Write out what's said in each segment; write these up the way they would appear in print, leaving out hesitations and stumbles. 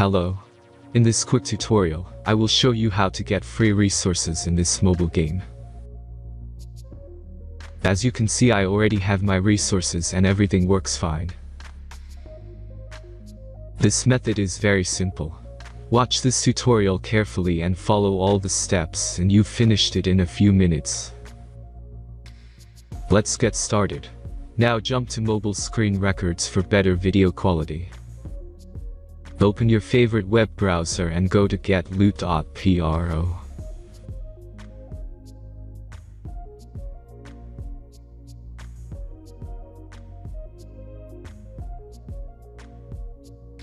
Hello. In this quick tutorial, I will show you how to get free resources in this mobile game. As you can see, I already have my resources and everything works fine. This method is very simple. Watch this tutorial carefully and follow all the steps and you've finished it in a few minutes. Let's get started. Now jump to mobile screen records for better video quality. Open your favorite web browser and go to getloot.pro.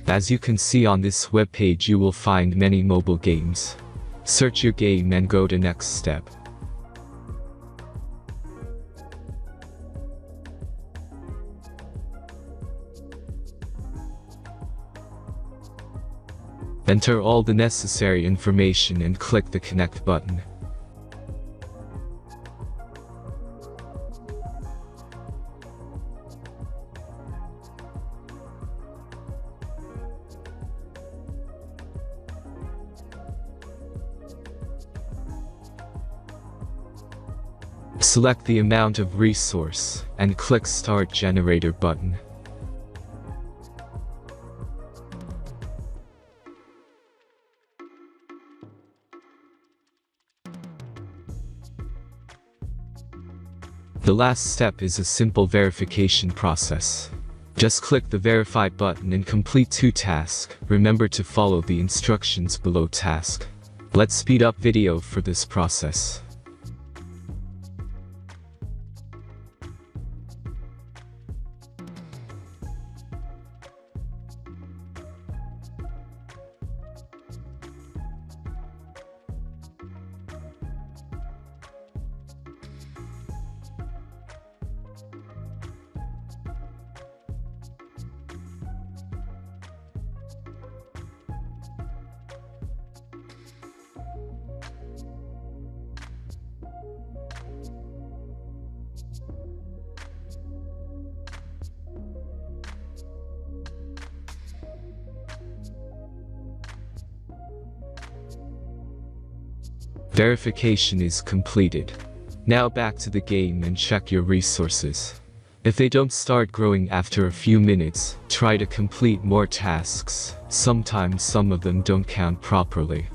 As you can see on this web page, you will find many mobile games. Search your game and go to next step. Enter all the necessary information and click the connect button. Select the amount of resource and click Start Generator button. The last step is a simple verification process. Just click the Verify button and complete 2 tasks. Remember to follow the instructions below task. Let's speed up video for this process. Verification is completed. Now back to the game and check your resources. If they don't start growing after a few minutes, try to complete more tasks. Sometimes some of them don't count properly.